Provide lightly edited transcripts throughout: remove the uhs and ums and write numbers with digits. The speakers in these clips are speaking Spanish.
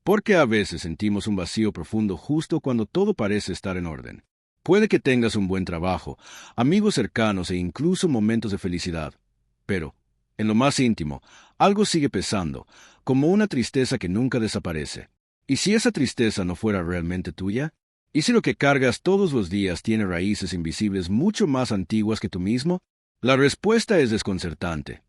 Porque a veces sentimos un vacío profundo justo cuando todo parece estar en orden. Puede que tengas un buen trabajo, amigos cercanos e incluso momentos de felicidad. Pero, en lo más íntimo, algo sigue pesando, como una tristeza que nunca desaparece. ¿Y si esa tristeza no fuera realmente tuya? ¿Y si lo que cargas todos los días tiene raíces invisibles mucho más antiguas que tú mismo? La respuesta es desconcertante.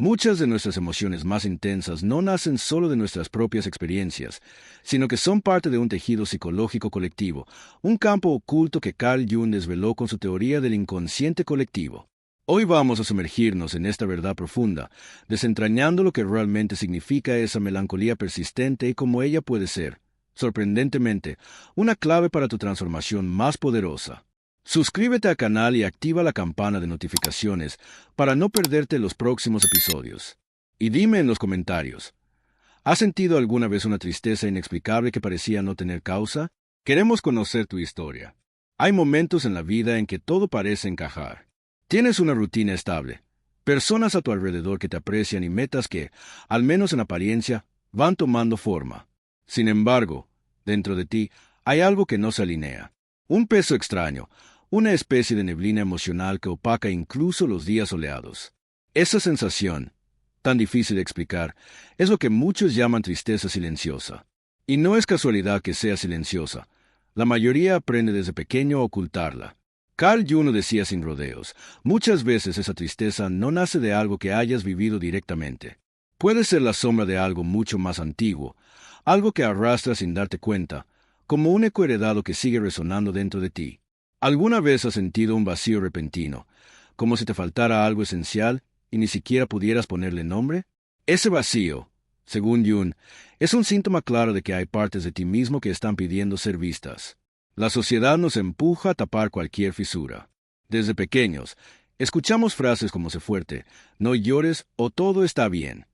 Muchas de nuestras emociones más intensas no nacen solo de nuestras propias experiencias, sino que son parte de un tejido psicológico colectivo, un campo oculto que Carl Jung desveló con su teoría del inconsciente colectivo. Hoy vamos a sumergirnos en esta verdad profunda, desentrañando lo que realmente significa esa melancolía persistente y cómo ella puede ser, sorprendentemente, una clave para tu transformación más poderosa. Suscríbete al canal y activa la campana de notificaciones para no perderte los próximos episodios. Y dime en los comentarios, ¿has sentido alguna vez una tristeza inexplicable que parecía no tener causa? Queremos conocer tu historia. Hay momentos en la vida en que todo parece encajar. Tienes una rutina estable, personas a tu alrededor que te aprecian y metas que, al menos en apariencia, van tomando forma. Sin embargo, dentro de ti hay algo que no se alinea. Un peso extraño, una especie de neblina emocional que opaca incluso los días soleados. Esa sensación, tan difícil de explicar, es lo que muchos llaman tristeza silenciosa. Y no es casualidad que sea silenciosa. La mayoría aprende desde pequeño a ocultarla. Carl Jung lo decía sin rodeos, muchas veces esa tristeza no nace de algo que hayas vivido directamente. Puede ser la sombra de algo mucho más antiguo, algo que arrastras sin darte cuenta, como un eco heredado que sigue resonando dentro de ti. ¿Alguna vez has sentido un vacío repentino, como si te faltara algo esencial y ni siquiera pudieras ponerle nombre? Ese vacío, según Jung, es un síntoma claro de que hay partes de ti mismo que están pidiendo ser vistas. La sociedad nos empuja a tapar cualquier fisura. Desde pequeños, escuchamos frases como sé fuerte, no llores o todo está bien.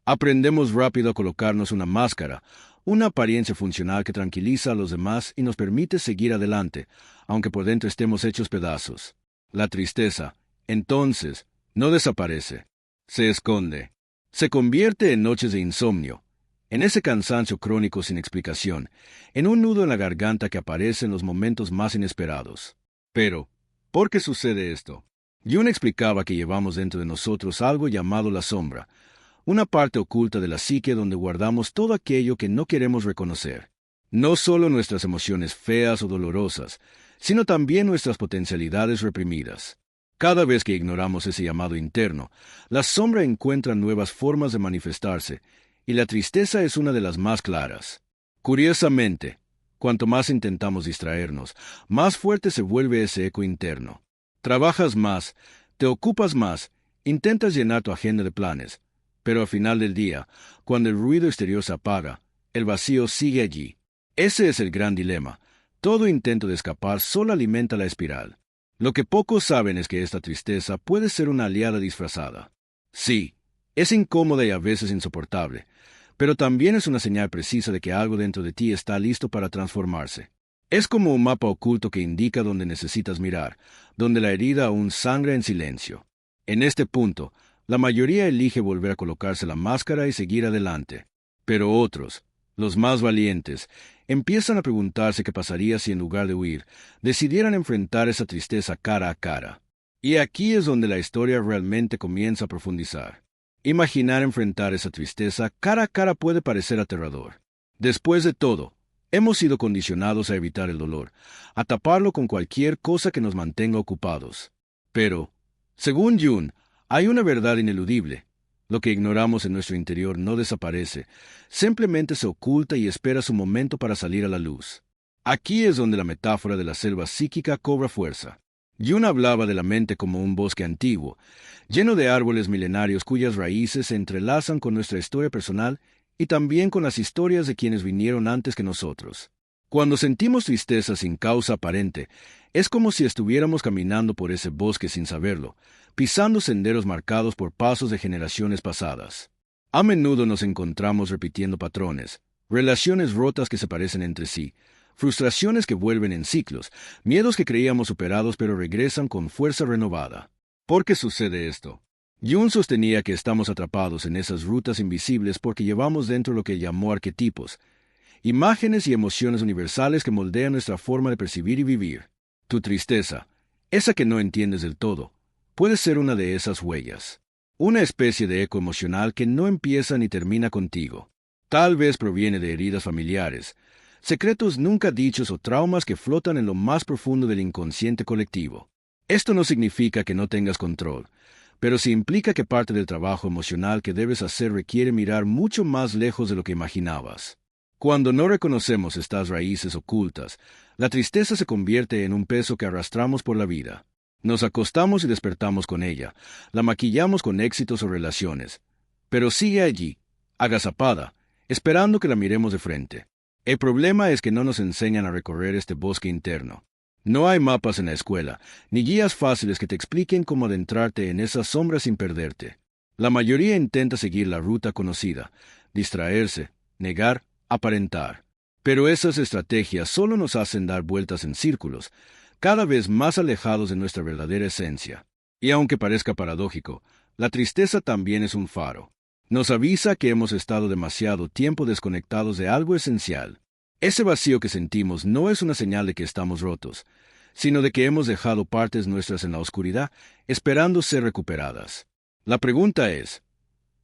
Aprendemos rápido a colocarnos una máscara, una apariencia funcional que tranquiliza a los demás y nos permite seguir adelante, aunque por dentro estemos hechos pedazos. La tristeza, entonces, no desaparece. Se esconde. Se convierte en noches de insomnio, en ese cansancio crónico sin explicación, en un nudo en la garganta que aparece en los momentos más inesperados. Pero, ¿por qué sucede esto? Jung explicaba que llevamos dentro de nosotros algo llamado la sombra, una parte oculta de la psique donde guardamos todo aquello que no queremos reconocer. No solo nuestras emociones feas o dolorosas, sino también nuestras potencialidades reprimidas. Cada vez que ignoramos ese llamado interno, la sombra encuentra nuevas formas de manifestarse, y la tristeza es una de las más claras. Curiosamente, cuanto más intentamos distraernos, más fuerte se vuelve ese eco interno. Trabajas más, te ocupas más, intentas llenar tu agenda de planes, pero al final del día, cuando el ruido exterior se apaga, el vacío sigue allí. Ese es el gran dilema. Todo intento de escapar solo alimenta la espiral. Lo que pocos saben es que esta tristeza puede ser una aliada disfrazada. Sí, es incómoda y a veces insoportable, pero también es una señal precisa de que algo dentro de ti está listo para transformarse. Es como un mapa oculto que indica dónde necesitas mirar, donde la herida aún sangra en silencio. En este punto, la mayoría elige volver a colocarse la máscara y seguir adelante. Pero otros, los más valientes, empiezan a preguntarse qué pasaría si en lugar de huir, decidieran enfrentar esa tristeza cara a cara. Y aquí es donde la historia realmente comienza a profundizar. Imaginar enfrentar esa tristeza cara a cara puede parecer aterrador. Después de todo, hemos sido condicionados a evitar el dolor, a taparlo con cualquier cosa que nos mantenga ocupados. Pero, según Jung, hay una verdad ineludible. Lo que ignoramos en nuestro interior no desaparece, simplemente se oculta y espera su momento para salir a la luz. Aquí es donde la metáfora de la selva psíquica cobra fuerza. Jung hablaba de la mente como un bosque antiguo, lleno de árboles milenarios cuyas raíces se entrelazan con nuestra historia personal y también con las historias de quienes vinieron antes que nosotros. Cuando sentimos tristeza sin causa aparente, es como si estuviéramos caminando por ese bosque sin saberlo, pisando senderos marcados por pasos de generaciones pasadas. A menudo nos encontramos repitiendo patrones, relaciones rotas que se parecen entre sí, frustraciones que vuelven en ciclos, miedos que creíamos superados pero regresan con fuerza renovada. ¿Por qué sucede esto? Jung sostenía que estamos atrapados en esas rutas invisibles porque llevamos dentro lo que llamó arquetipos, imágenes y emociones universales que moldean nuestra forma de percibir y vivir. Tu tristeza, esa que no entiendes del todo, puede ser una de esas huellas. Una especie de eco emocional que no empieza ni termina contigo. Tal vez proviene de heridas familiares, secretos nunca dichos o traumas que flotan en lo más profundo del inconsciente colectivo. Esto no significa que no tengas control, pero sí implica que parte del trabajo emocional que debes hacer requiere mirar mucho más lejos de lo que imaginabas. Cuando no reconocemos estas raíces ocultas, la tristeza se convierte en un peso que arrastramos por la vida. Nos acostamos y despertamos con ella, la maquillamos con éxitos o relaciones, pero sigue allí, agazapada, esperando que la miremos de frente. El problema es que no nos enseñan a recorrer este bosque interno. No hay mapas en la escuela, ni guías fáciles que te expliquen cómo adentrarte en esas sombras sin perderte. La mayoría intenta seguir la ruta conocida, distraerse, negar, aparentar. Pero esas estrategias solo nos hacen dar vueltas en círculos, cada vez más alejados de nuestra verdadera esencia. Y aunque parezca paradójico, la tristeza también es un faro. Nos avisa que hemos estado demasiado tiempo desconectados de algo esencial. Ese vacío que sentimos no es una señal de que estamos rotos, sino de que hemos dejado partes nuestras en la oscuridad, esperando ser recuperadas. La pregunta es,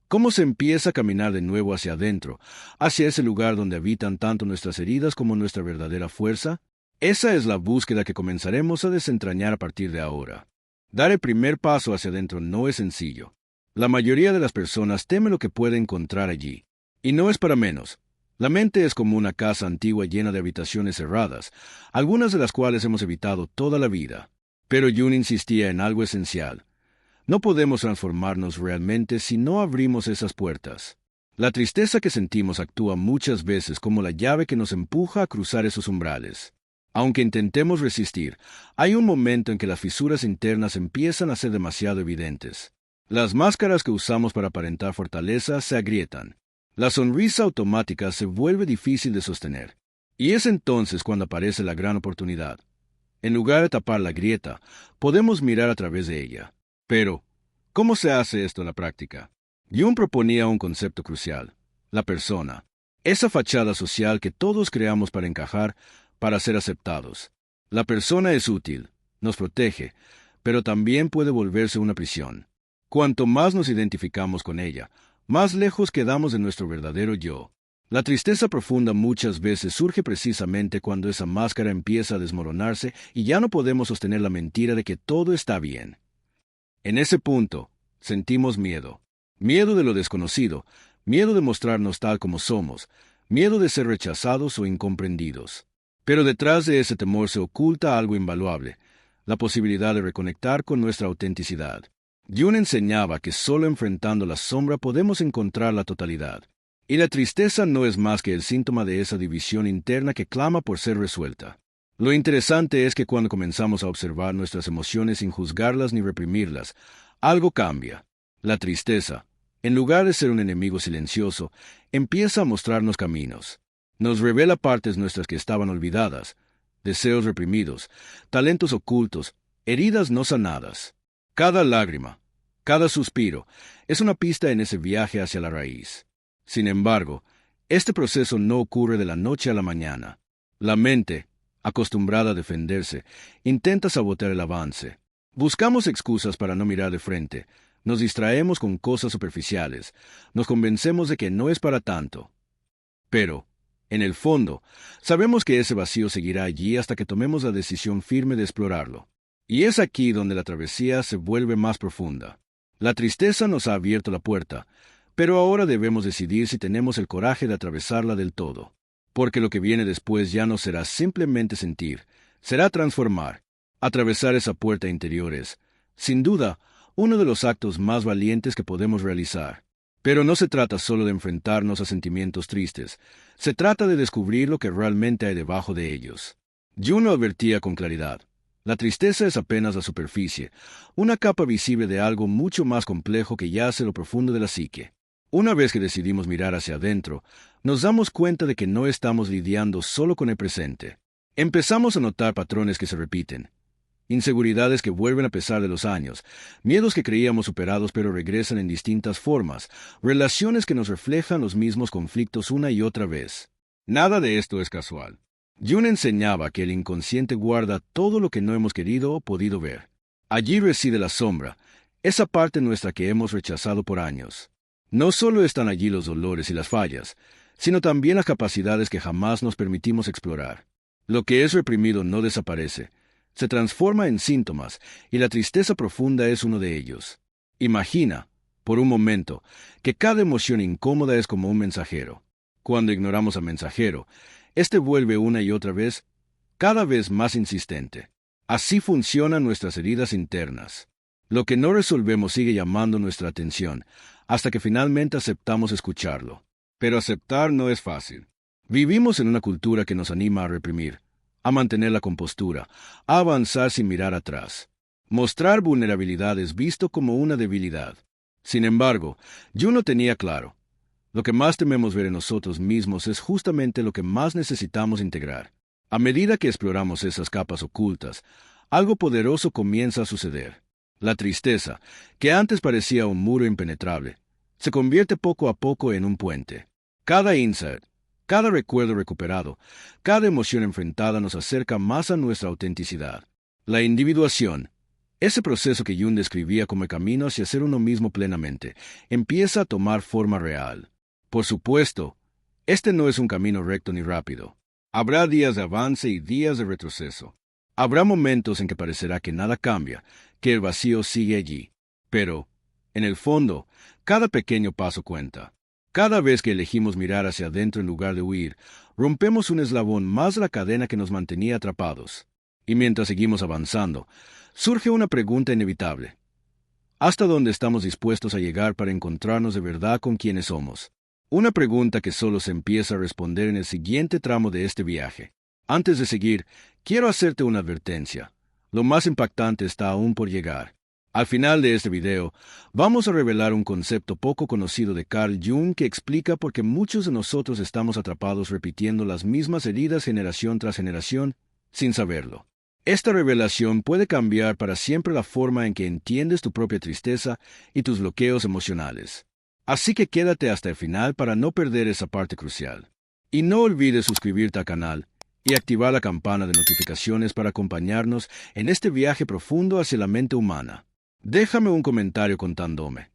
¿cómo se empieza a caminar de nuevo hacia adentro, hacia ese lugar donde habitan tanto nuestras heridas como nuestra verdadera fuerza? Esa es la búsqueda que comenzaremos a desentrañar a partir de ahora. Dar el primer paso hacia adentro no es sencillo. La mayoría de las personas teme lo que puede encontrar allí. Y no es para menos. La mente es como una casa antigua llena de habitaciones cerradas, algunas de las cuales hemos evitado toda la vida. Pero Jung insistía en algo esencial. No podemos transformarnos realmente si no abrimos esas puertas. La tristeza que sentimos actúa muchas veces como la llave que nos empuja a cruzar esos umbrales. Aunque intentemos resistir, hay un momento en que las fisuras internas empiezan a ser demasiado evidentes. Las máscaras que usamos para aparentar fortaleza se agrietan. La sonrisa automática se vuelve difícil de sostener. Y es entonces cuando aparece la gran oportunidad. En lugar de tapar la grieta, podemos mirar a través de ella. Pero, ¿cómo se hace esto en la práctica? Jung proponía un concepto crucial: la persona. Esa fachada social que todos creamos para encajar, para ser aceptados. La persona es útil, nos protege, pero también puede volverse una prisión. Cuanto más nos identificamos con ella, más lejos quedamos de nuestro verdadero yo. La tristeza profunda muchas veces surge precisamente cuando esa máscara empieza a desmoronarse y ya no podemos sostener la mentira de que todo está bien. En ese punto, sentimos miedo. Miedo de lo desconocido, miedo de mostrarnos tal como somos, miedo de ser rechazados o incomprendidos. Pero detrás de ese temor se oculta algo invaluable, la posibilidad de reconectar con nuestra autenticidad. Jung enseñaba que solo enfrentando la sombra podemos encontrar la totalidad. Y la tristeza no es más que el síntoma de esa división interna que clama por ser resuelta. Lo interesante es que cuando comenzamos a observar nuestras emociones sin juzgarlas ni reprimirlas, algo cambia. La tristeza, en lugar de ser un enemigo silencioso, empieza a mostrarnos caminos. Nos revela partes nuestras que estaban olvidadas, deseos reprimidos, talentos ocultos, heridas no sanadas. Cada lágrima, cada suspiro, es una pista en ese viaje hacia la raíz. Sin embargo, este proceso no ocurre de la noche a la mañana. La mente, acostumbrada a defenderse, intenta sabotear el avance. Buscamos excusas para no mirar de frente, nos distraemos con cosas superficiales, nos convencemos de que no es para tanto. Pero, en el fondo, sabemos que ese vacío seguirá allí hasta que tomemos la decisión firme de explorarlo. Y es aquí donde la travesía se vuelve más profunda. La tristeza nos ha abierto la puerta, pero ahora debemos decidir si tenemos el coraje de atravesarla del todo. Porque lo que viene después ya no será simplemente sentir, será transformar. Atravesar esa puerta interior es, sin duda, uno de los actos más valientes que podemos realizar. Pero no se trata solo de enfrentarnos a sentimientos tristes, se trata de descubrir lo que realmente hay debajo de ellos. Jung lo advertía con claridad. La tristeza es apenas la superficie, una capa visible de algo mucho más complejo que yace en lo profundo de la psique. Una vez que decidimos mirar hacia adentro, nos damos cuenta de que no estamos lidiando solo con el presente. Empezamos a notar patrones que se repiten. inseguridades que vuelven a pesar de los años, miedos que creíamos superados pero regresan en distintas formas, relaciones que nos reflejan los mismos conflictos una y otra vez. Nada de esto es casual. Jung enseñaba que el inconsciente guarda todo lo que no hemos querido o podido ver. Allí reside la sombra, esa parte nuestra que hemos rechazado por años. No solo están allí los dolores y las fallas, sino también las capacidades que jamás nos permitimos explorar. Lo que es reprimido no desaparece, se transforma en síntomas, y la tristeza profunda es uno de ellos. Imagina, por un momento, que cada emoción incómoda es como un mensajero. Cuando ignoramos al mensajero, éste vuelve una y otra vez, cada vez más insistente. Así funcionan nuestras heridas internas. Lo que no resolvemos sigue llamando nuestra atención, hasta que finalmente aceptamos escucharlo. Pero aceptar no es fácil. Vivimos en una cultura que nos anima a reprimir, a mantener la compostura, a avanzar sin mirar atrás. Mostrar vulnerabilidad es visto como una debilidad. Sin embargo, Jung lo tenía claro. Lo que más tememos ver en nosotros mismos es justamente lo que más necesitamos integrar. A medida que exploramos esas capas ocultas, algo poderoso comienza a suceder. La tristeza, que antes parecía un muro impenetrable, se convierte poco a poco en un puente. Cada insight, cada recuerdo recuperado, cada emoción enfrentada nos acerca más a nuestra autenticidad. La individuación, ese proceso que Jung describía como el camino hacia ser uno mismo plenamente, empieza a tomar forma real. Por supuesto, este no es un camino recto ni rápido. Habrá días de avance y días de retroceso. Habrá momentos en que parecerá que nada cambia, que el vacío sigue allí. Pero, en el fondo, cada pequeño paso cuenta. Cada vez que elegimos mirar hacia adentro en lugar de huir, rompemos un eslabón más de la cadena que nos mantenía atrapados. Y mientras seguimos avanzando, surge una pregunta inevitable. ¿Hasta dónde estamos dispuestos a llegar para encontrarnos de verdad con quienes somos? Una pregunta que solo se empieza a responder en el siguiente tramo de este viaje. Antes de seguir, quiero hacerte una advertencia. Lo más impactante está aún por llegar. Al final de este video, vamos a revelar un concepto poco conocido de Carl Jung que explica por qué muchos de nosotros estamos atrapados repitiendo las mismas heridas generación tras generación, sin saberlo. Esta revelación puede cambiar para siempre la forma en que entiendes tu propia tristeza y tus bloqueos emocionales. Así que quédate hasta el final para no perder esa parte crucial. Y no olvides suscribirte al canal y activar la campana de notificaciones para acompañarnos en este viaje profundo hacia la mente humana. Déjame un comentario contándome.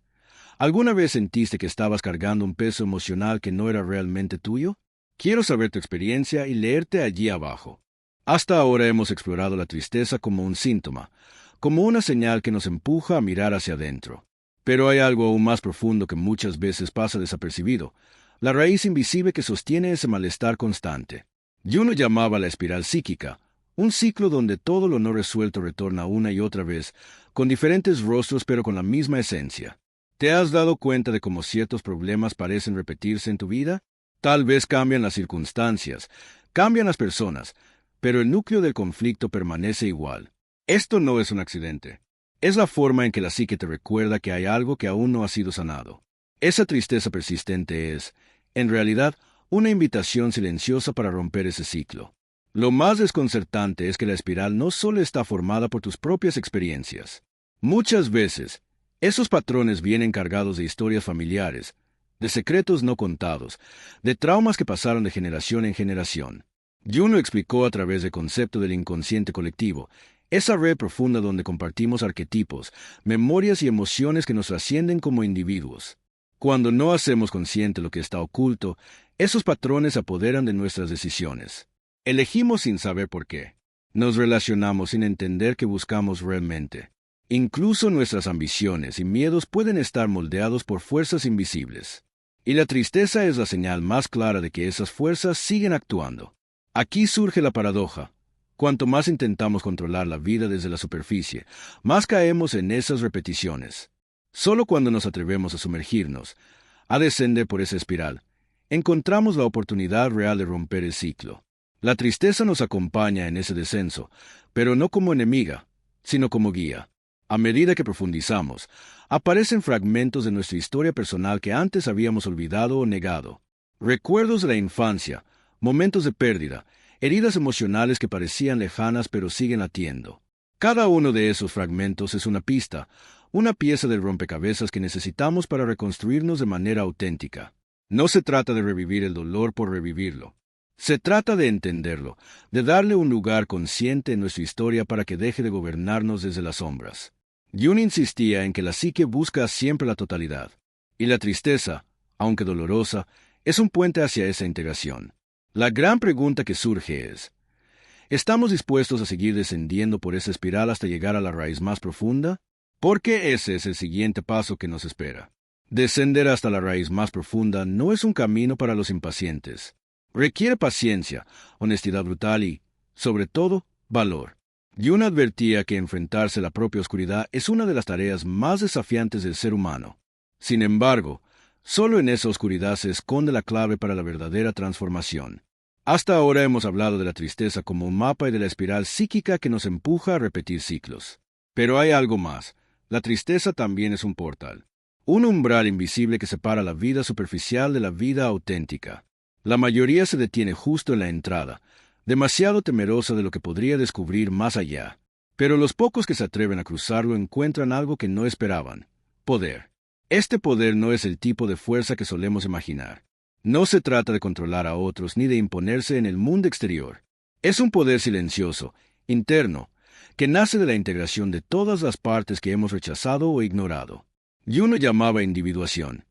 ¿Alguna vez sentiste que estabas cargando un peso emocional que no era realmente tuyo? Quiero saber tu experiencia y leerte allí abajo. Hasta ahora hemos explorado la tristeza como un síntoma, como una señal que nos empuja a mirar hacia adentro. Pero hay algo aún más profundo que muchas veces pasa desapercibido, la raíz invisible que sostiene ese malestar constante. Jung lo llamaba la espiral psíquica, un ciclo donde todo lo no resuelto retorna una y otra vez, con diferentes rostros pero con la misma esencia. ¿Te has dado cuenta de cómo ciertos problemas parecen repetirse en tu vida? Tal vez cambian las circunstancias, cambian las personas, pero el núcleo del conflicto permanece igual. Esto no es un accidente. Es la forma en que la psique te recuerda que hay algo que aún no ha sido sanado. Esa tristeza persistente es, en realidad, una invitación silenciosa para romper ese ciclo. Lo más desconcertante es que la espiral no solo está formada por tus propias experiencias. Muchas veces, esos patrones vienen cargados de historias familiares, de secretos no contados, de traumas que pasaron de generación en generación. Jung lo explicó a través del concepto del inconsciente colectivo, esa red profunda donde compartimos arquetipos, memorias y emociones que nos trascienden como individuos. Cuando no hacemos consciente lo que está oculto, esos patrones se apoderan de nuestras decisiones. Elegimos sin saber por qué. Nos relacionamos sin entender qué buscamos realmente. Incluso nuestras ambiciones y miedos pueden estar moldeados por fuerzas invisibles. Y la tristeza es la señal más clara de que esas fuerzas siguen actuando. Aquí surge la paradoja. Cuanto más intentamos controlar la vida desde la superficie, más caemos en esas repeticiones. Solo cuando nos atrevemos a sumergirnos, a descender por esa espiral, encontramos la oportunidad real de romper el ciclo. La tristeza nos acompaña en ese descenso, pero no como enemiga, sino como guía. A medida que profundizamos, aparecen fragmentos de nuestra historia personal que antes habíamos olvidado o negado. Recuerdos de la infancia, momentos de pérdida, heridas emocionales que parecían lejanas pero siguen latiendo. Cada uno de esos fragmentos es una pista, una pieza del rompecabezas que necesitamos para reconstruirnos de manera auténtica. No se trata de revivir el dolor por revivirlo. Se trata de entenderlo, de darle un lugar consciente en nuestra historia para que deje de gobernarnos desde las sombras. Jung insistía en que la psique busca siempre la totalidad, y la tristeza, aunque dolorosa, es un puente hacia esa integración. La gran pregunta que surge es, ¿estamos dispuestos a seguir descendiendo por esa espiral hasta llegar a la raíz más profunda? Porque ese es el siguiente paso que nos espera. Descender hasta la raíz más profunda no es un camino para los impacientes. Requiere paciencia, honestidad brutal y, sobre todo, valor. Jung advertía que enfrentarse a la propia oscuridad es una de las tareas más desafiantes del ser humano. Sin embargo, solo en esa oscuridad se esconde la clave para la verdadera transformación. Hasta ahora hemos hablado de la tristeza como un mapa y de la espiral psíquica que nos empuja a repetir ciclos. Pero hay algo más. La tristeza también es un portal. Un umbral invisible que separa la vida superficial de la vida auténtica. La mayoría se detiene justo en la entrada, demasiado temerosa de lo que podría descubrir más allá. Pero los pocos que se atreven a cruzarlo encuentran algo que no esperaban: poder. Este poder no es el tipo de fuerza que solemos imaginar. No se trata de controlar a otros ni de imponerse en el mundo exterior. Es un poder silencioso, interno, que nace de la integración de todas las partes que hemos rechazado o ignorado. Jung lo llamaba individuación.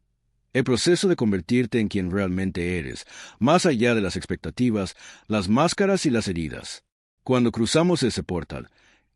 El proceso de convertirte en quien realmente eres, más allá de las expectativas, las máscaras y las heridas. Cuando cruzamos ese portal,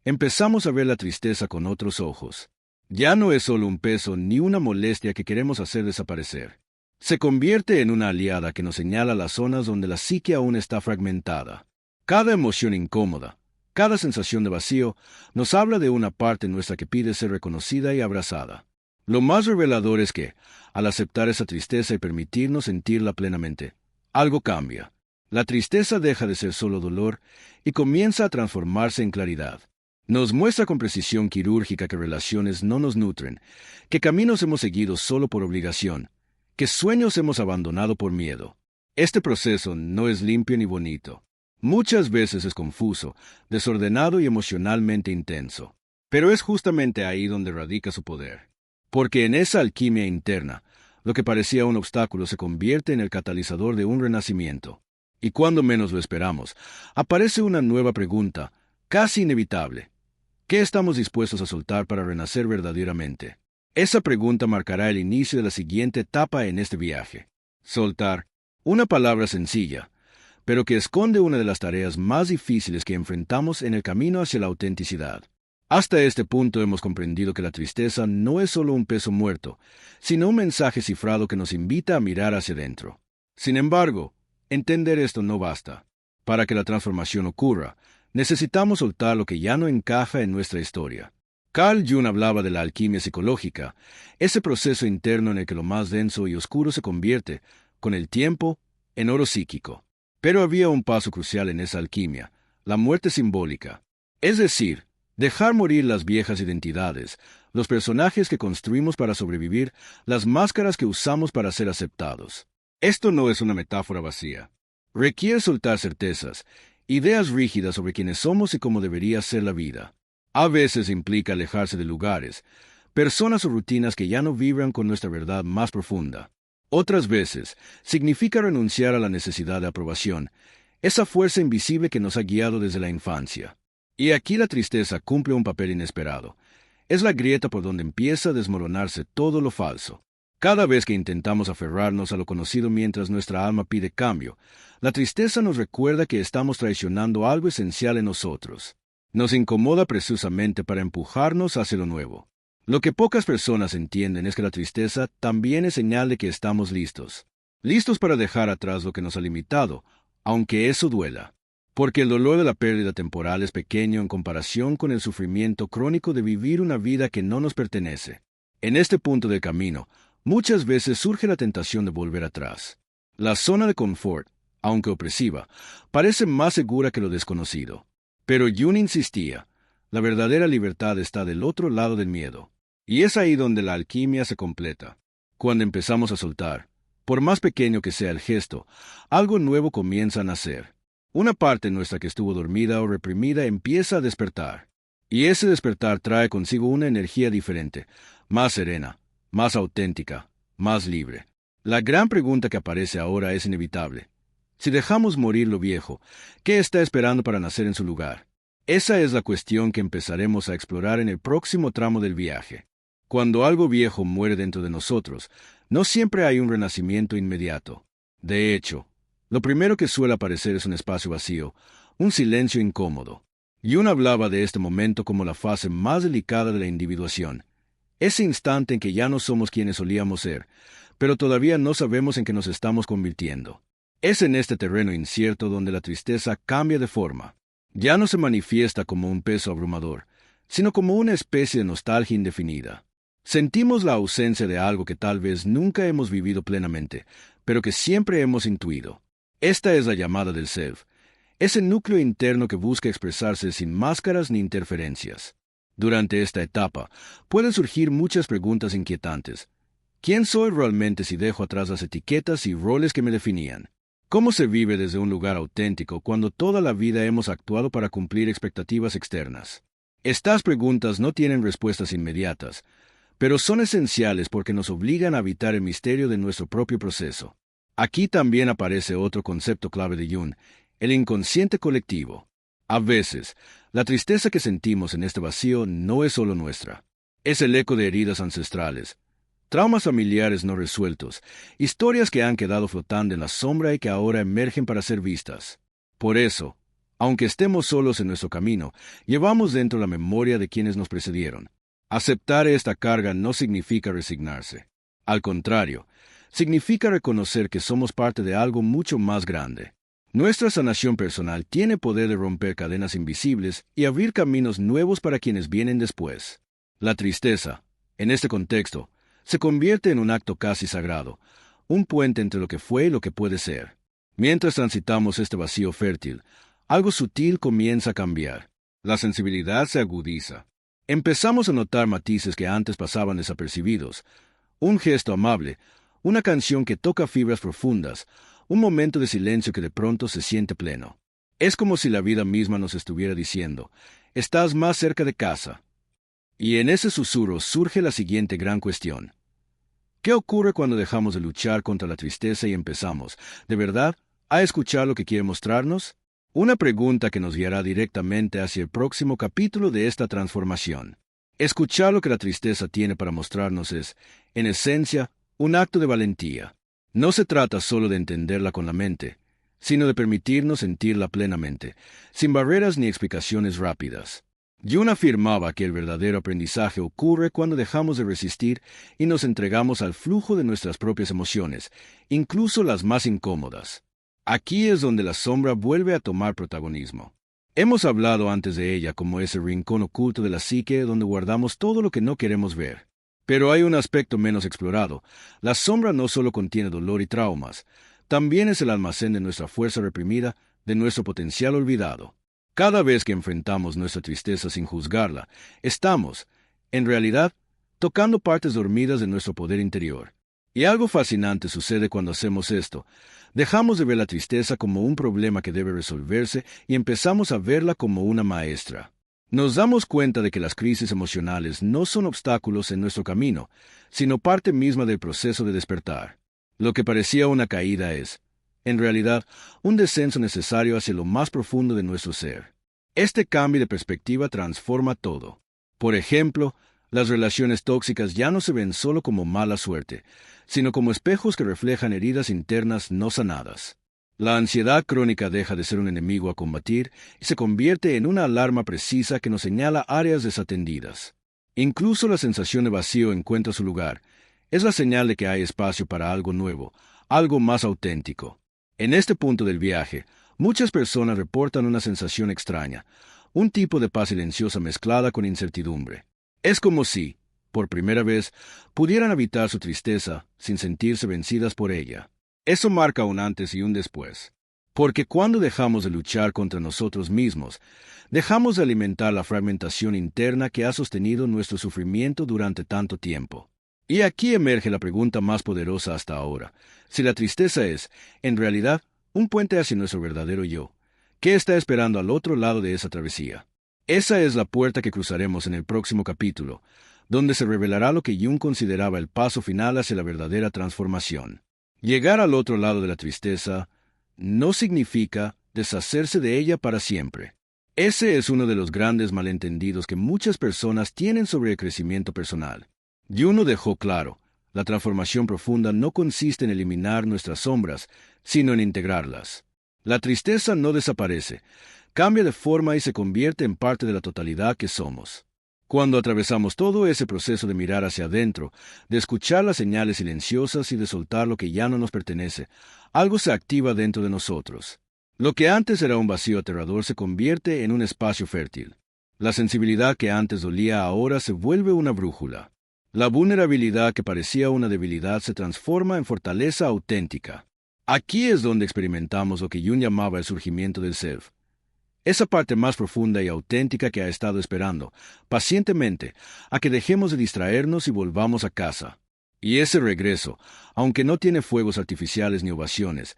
empezamos a ver la tristeza con otros ojos. Ya no es solo un peso ni una molestia que queremos hacer desaparecer. Se convierte en una aliada que nos señala las zonas donde la psique aún está fragmentada. Cada emoción incómoda, cada sensación de vacío, nos habla de una parte nuestra que pide ser reconocida y abrazada. Lo más revelador es que, al aceptar esa tristeza y permitirnos sentirla plenamente, algo cambia. La tristeza deja de ser solo dolor y comienza a transformarse en claridad. Nos muestra con precisión quirúrgica que relaciones no nos nutren, que caminos hemos seguido solo por obligación, que sueños hemos abandonado por miedo. Este proceso no es limpio ni bonito. Muchas veces es confuso, desordenado y emocionalmente intenso. Pero es justamente ahí donde radica su poder. Porque en esa alquimia interna, lo que parecía un obstáculo se convierte en el catalizador de un renacimiento. Y cuando menos lo esperamos, aparece una nueva pregunta, casi inevitable. ¿Qué estamos dispuestos a soltar para renacer verdaderamente? Esa pregunta marcará el inicio de la siguiente etapa en este viaje. Soltar, una palabra sencilla, pero que esconde una de las tareas más difíciles que enfrentamos en el camino hacia la autenticidad. Hasta este punto hemos comprendido que la tristeza no es solo un peso muerto, sino un mensaje cifrado que nos invita a mirar hacia adentro. Sin embargo, entender esto no basta. Para que la transformación ocurra, necesitamos soltar lo que ya no encaja en nuestra historia. Carl Jung hablaba de la alquimia psicológica, ese proceso interno en el que lo más denso y oscuro se convierte, con el tiempo, en oro psíquico. Pero había un paso crucial en esa alquimia, la muerte simbólica. Es decir, dejar morir las viejas identidades, los personajes que construimos para sobrevivir, las máscaras que usamos para ser aceptados. Esto no es una metáfora vacía. Requiere soltar certezas, ideas rígidas sobre quiénes somos y cómo debería ser la vida. A veces implica alejarse de lugares, personas o rutinas que ya no vibran con nuestra verdad más profunda. Otras veces significa renunciar a la necesidad de aprobación, esa fuerza invisible que nos ha guiado desde la infancia. Y aquí la tristeza cumple un papel inesperado. Es la grieta por donde empieza a desmoronarse todo lo falso. Cada vez que intentamos aferrarnos a lo conocido mientras nuestra alma pide cambio, la tristeza nos recuerda que estamos traicionando algo esencial en nosotros. Nos incomoda precisamente para empujarnos hacia lo nuevo. Lo que pocas personas entienden es que la tristeza también es señal de que estamos listos. Listos para dejar atrás lo que nos ha limitado, aunque eso duela. Porque el dolor de la pérdida temporal es pequeño en comparación con el sufrimiento crónico de vivir una vida que no nos pertenece. En este punto del camino, muchas veces surge la tentación de volver atrás. La zona de confort, aunque opresiva, parece más segura que lo desconocido. Pero Jung insistía, la verdadera libertad está del otro lado del miedo. Y es ahí donde la alquimia se completa. Cuando empezamos a soltar, por más pequeño que sea el gesto, algo nuevo comienza a nacer. Una parte nuestra que estuvo dormida o reprimida empieza a despertar. Y ese despertar trae consigo una energía diferente, más serena, más auténtica, más libre. La gran pregunta que aparece ahora es inevitable. Si dejamos morir lo viejo, ¿qué está esperando para nacer en su lugar? Esa es la cuestión que empezaremos a explorar en el próximo tramo del viaje. Cuando algo viejo muere dentro de nosotros, no siempre hay un renacimiento inmediato. De hecho, lo primero que suele aparecer es un espacio vacío, un silencio incómodo. Jung hablaba de este momento como la fase más delicada de la individuación, ese instante en que ya no somos quienes solíamos ser, pero todavía no sabemos en qué nos estamos convirtiendo. Es en este terreno incierto donde la tristeza cambia de forma. Ya no se manifiesta como un peso abrumador, sino como una especie de nostalgia indefinida. Sentimos la ausencia de algo que tal vez nunca hemos vivido plenamente, pero que siempre hemos intuido. Esta es la llamada del self, ese núcleo interno que busca expresarse sin máscaras ni interferencias. Durante esta etapa, pueden surgir muchas preguntas inquietantes. ¿Quién soy realmente si dejo atrás las etiquetas y roles que me definían? ¿Cómo se vive desde un lugar auténtico cuando toda la vida hemos actuado para cumplir expectativas externas? Estas preguntas no tienen respuestas inmediatas, pero son esenciales porque nos obligan a habitar el misterio de nuestro propio proceso. Aquí también aparece otro concepto clave de Jung, el inconsciente colectivo. A veces, la tristeza que sentimos en este vacío no es solo nuestra. Es el eco de heridas ancestrales, traumas familiares no resueltos, historias que han quedado flotando en la sombra y que ahora emergen para ser vistas. Por eso, aunque estemos solos en nuestro camino, llevamos dentro la memoria de quienes nos precedieron. Aceptar esta carga no significa resignarse. Al contrario, significa reconocer que somos parte de algo mucho más grande. Nuestra sanación personal tiene poder de romper cadenas invisibles y abrir caminos nuevos para quienes vienen después. La tristeza, en este contexto, se convierte en un acto casi sagrado, un puente entre lo que fue y lo que puede ser. Mientras transitamos este vacío fértil, algo sutil comienza a cambiar. La sensibilidad se agudiza. Empezamos a notar matices que antes pasaban desapercibidos. Un gesto amable, una canción que toca fibras profundas, un momento de silencio que de pronto se siente pleno. Es como si la vida misma nos estuviera diciendo, «Estás más cerca de casa». Y en ese susurro surge la siguiente gran cuestión. ¿Qué ocurre cuando dejamos de luchar contra la tristeza y empezamos, de verdad, a escuchar lo que quiere mostrarnos? Una pregunta que nos guiará directamente hacia el próximo capítulo de esta transformación. Escuchar lo que la tristeza tiene para mostrarnos es, en esencia, un acto de valentía. No se trata solo de entenderla con la mente, sino de permitirnos sentirla plenamente, sin barreras ni explicaciones rápidas. Jung afirmaba que el verdadero aprendizaje ocurre cuando dejamos de resistir y nos entregamos al flujo de nuestras propias emociones, incluso las más incómodas. Aquí es donde la sombra vuelve a tomar protagonismo. Hemos hablado antes de ella como ese rincón oculto de la psique donde guardamos todo lo que no queremos ver. Pero hay un aspecto menos explorado. La sombra no solo contiene dolor y traumas, también es el almacén de nuestra fuerza reprimida, de nuestro potencial olvidado. Cada vez que enfrentamos nuestra tristeza sin juzgarla, estamos, en realidad, tocando partes dormidas de nuestro poder interior. Y algo fascinante sucede cuando hacemos esto. Dejamos de ver la tristeza como un problema que debe resolverse y empezamos a verla como una maestra. Nos damos cuenta de que las crisis emocionales no son obstáculos en nuestro camino, sino parte misma del proceso de despertar. Lo que parecía una caída es, en realidad, un descenso necesario hacia lo más profundo de nuestro ser. Este cambio de perspectiva transforma todo. Por ejemplo, las relaciones tóxicas ya no se ven solo como mala suerte, sino como espejos que reflejan heridas internas no sanadas. La ansiedad crónica deja de ser un enemigo a combatir y se convierte en una alarma precisa que nos señala áreas desatendidas. Incluso la sensación de vacío encuentra su lugar. Es la señal de que hay espacio para algo nuevo, algo más auténtico. En este punto del viaje, muchas personas reportan una sensación extraña, un tipo de paz silenciosa mezclada con incertidumbre. Es como si, por primera vez, pudieran habitar su tristeza sin sentirse vencidas por ella. Eso marca un antes y un después. Porque cuando dejamos de luchar contra nosotros mismos, dejamos de alimentar la fragmentación interna que ha sostenido nuestro sufrimiento durante tanto tiempo. Y aquí emerge la pregunta más poderosa hasta ahora. Si la tristeza es, en realidad, un puente hacia nuestro verdadero yo, ¿qué está esperando al otro lado de esa travesía? Esa es la puerta que cruzaremos en el próximo capítulo, donde se revelará lo que Jung consideraba el paso final hacia la verdadera transformación. Llegar al otro lado de la tristeza no significa deshacerse de ella para siempre. Ese es uno de los grandes malentendidos que muchas personas tienen sobre el crecimiento personal. Jung lo dejó claro, la transformación profunda no consiste en eliminar nuestras sombras, sino en integrarlas. La tristeza no desaparece, cambia de forma y se convierte en parte de la totalidad que somos. Cuando atravesamos todo ese proceso de mirar hacia adentro, de escuchar las señales silenciosas y de soltar lo que ya no nos pertenece, algo se activa dentro de nosotros. Lo que antes era un vacío aterrador se convierte en un espacio fértil. La sensibilidad que antes dolía ahora se vuelve una brújula. La vulnerabilidad que parecía una debilidad se transforma en fortaleza auténtica. Aquí es donde experimentamos lo que Jung llamaba el surgimiento del self. Esa parte más profunda y auténtica que ha estado esperando, pacientemente, a que dejemos de distraernos y volvamos a casa. Y ese regreso, aunque no tiene fuegos artificiales ni ovaciones,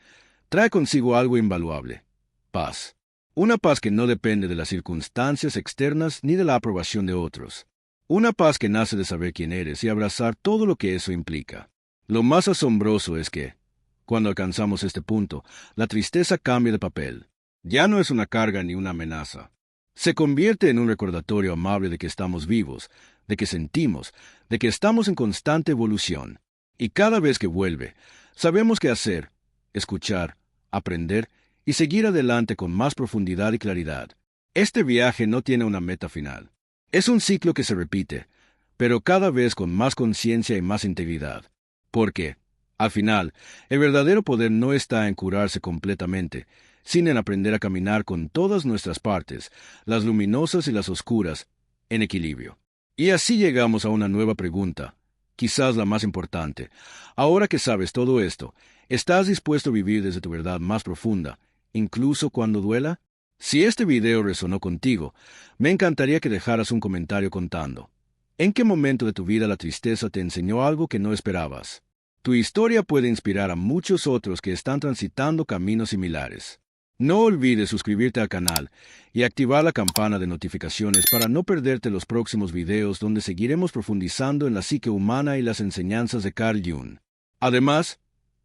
trae consigo algo invaluable: paz. Una paz que no depende de las circunstancias externas ni de la aprobación de otros. Una paz que nace de saber quién eres y abrazar todo lo que eso implica. Lo más asombroso es que, cuando alcanzamos este punto, la tristeza cambia de papel. Ya no es una carga ni una amenaza. Se convierte en un recordatorio amable de que estamos vivos, de que sentimos, de que estamos en constante evolución. Y cada vez que vuelve, sabemos qué hacer, escuchar, aprender y seguir adelante con más profundidad y claridad. Este viaje no tiene una meta final. Es un ciclo que se repite, pero cada vez con más conciencia y más integridad. Porque, al final, el verdadero poder no está en curarse completamente, sino en aprender a caminar con todas nuestras partes, las luminosas y las oscuras, en equilibrio. Y así llegamos a una nueva pregunta, quizás la más importante. Ahora que sabes todo esto, ¿estás dispuesto a vivir desde tu verdad más profunda, incluso cuando duela? Si este video resonó contigo, me encantaría que dejaras un comentario contando. ¿En qué momento de tu vida la tristeza te enseñó algo que no esperabas? Tu historia puede inspirar a muchos otros que están transitando caminos similares. No olvides suscribirte al canal y activar la campana de notificaciones para no perderte los próximos videos donde seguiremos profundizando en la psique humana y las enseñanzas de Carl Jung. Además,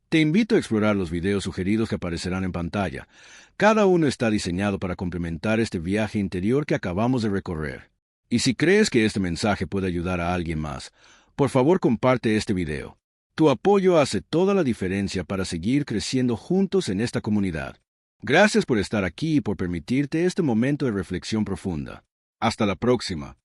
te invito a explorar los videos sugeridos que aparecerán en pantalla. Cada uno está diseñado para complementar este viaje interior que acabamos de recorrer. Y si crees que este mensaje puede ayudar a alguien más, por favor comparte este video. Tu apoyo hace toda la diferencia para seguir creciendo juntos en esta comunidad. Gracias por estar aquí y por permitirte este momento de reflexión profunda. Hasta la próxima.